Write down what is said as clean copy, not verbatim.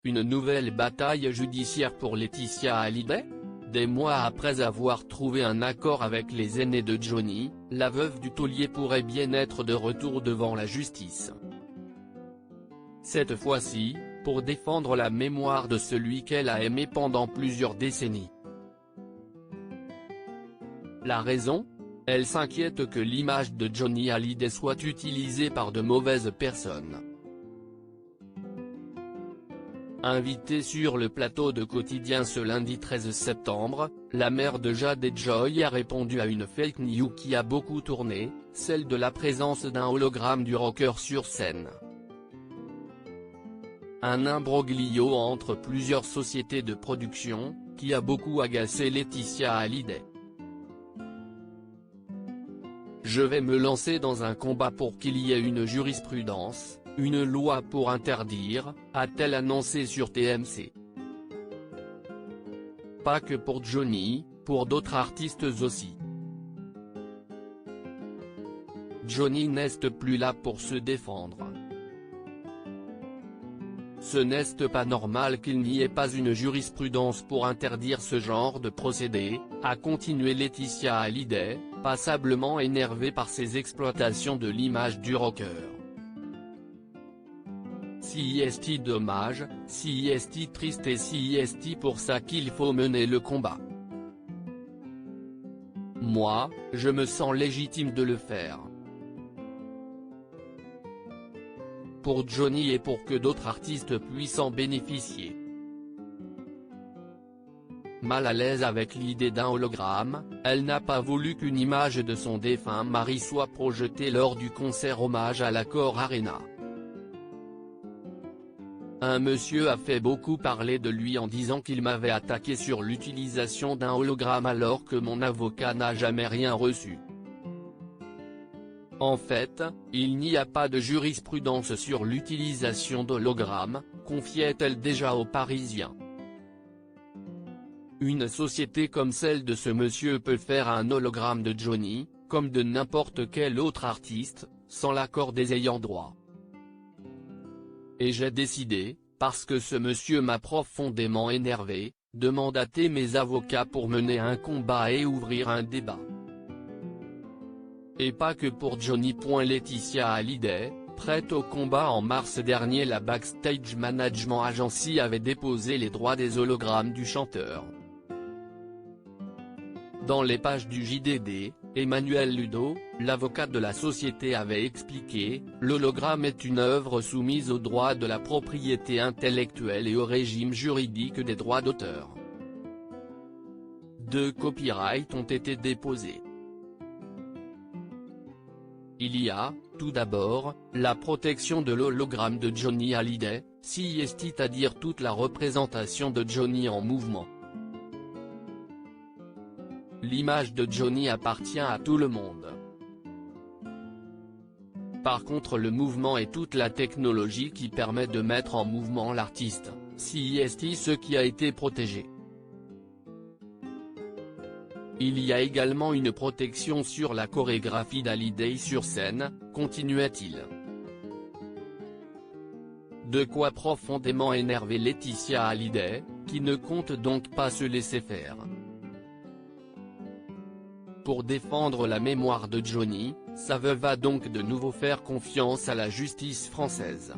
une nouvelle bataille judiciaire pour Laetitia Hallyday ? Des mois après avoir trouvé un accord avec les aînés de Johnny, la veuve du taulier pourrait bien être de retour devant la justice. Cette fois-ci, pour défendre la mémoire de celui qu'elle a aimé pendant plusieurs décennies. La raison ? Elle s'inquiète que l'image de Johnny Hallyday soit utilisée par de mauvaises personnes. Invitée sur le plateau de Quotidien ce lundi 13 septembre, la mère de Jade et Joy a répondu à une fake news qui a beaucoup tourné, celle de la présence d'un hologramme du rocker sur scène. Un imbroglio entre plusieurs sociétés de production, qui a beaucoup agacé Laetitia Hallyday. Je vais me lancer dans un combat pour qu'il y ait une jurisprudence, une loi pour interdire, a-t-elle annoncé sur TMC. Pas que pour Johnny, pour d'autres artistes aussi. Johnny n'est plus là pour se défendre. Ce n'est pas normal qu'il n'y ait pas une jurisprudence pour interdire ce genre de procédé, a continué Laetitia Hallyday, passablement énervée par ces exploitations de l'image du rocker. Si est dommage, si est triste et si est pour ça qu'il faut mener le combat. Moi, je me sens légitime de le faire. Pour Johnny et pour que d'autres artistes puissent en bénéficier. Mal à l'aise avec l'idée d'un hologramme, elle n'a pas voulu qu'une image de son défunt mari soit projetée lors du concert hommage à l'Accor Arena. Un monsieur a fait beaucoup parler de lui en disant qu'il m'avait attaqué sur l'utilisation d'un hologramme alors que mon avocat n'a jamais rien reçu. En fait, il n'y a pas de jurisprudence sur l'utilisation d'hologrammes, confiait-elle déjà aux Parisiens. Une société comme celle de ce monsieur peut faire un hologramme de Johnny, comme de n'importe quel autre artiste, sans l'accord des ayants droit. Et j'ai décidé, parce que ce monsieur m'a profondément énervé, de mandater mes avocats pour mener un combat et ouvrir un débat. Et pas que pour Johnny. Laetitia Hallyday, prête au combat. En mars dernier, la Backstage Management Agency avait déposé les droits des hologrammes du chanteur. Dans les pages du JDD, Emmanuel Ludo, l'avocat de la société, avait expliqué « L'hologramme est une œuvre soumise aux droits de la propriété intellectuelle et au régime juridique des droits d'auteur. 2 copyrights ont été déposés. Il y a, tout d'abord, la protection de l'hologramme de Johnny Hallyday, c'est-à-dire toute la représentation de Johnny en mouvement. L'image de Johnny appartient à tout le monde. Par contre, le mouvement et toute la technologie qui permet de mettre en mouvement l'artiste, c'est ce qui a été protégé. Il y a également une protection sur la chorégraphie d'Hallyday sur scène, continuait-il. De quoi profondément énerver Laetitia Hallyday, qui ne compte donc pas se laisser faire. Pour défendre la mémoire de Johnny, sa veuve va donc de nouveau faire confiance à la justice française.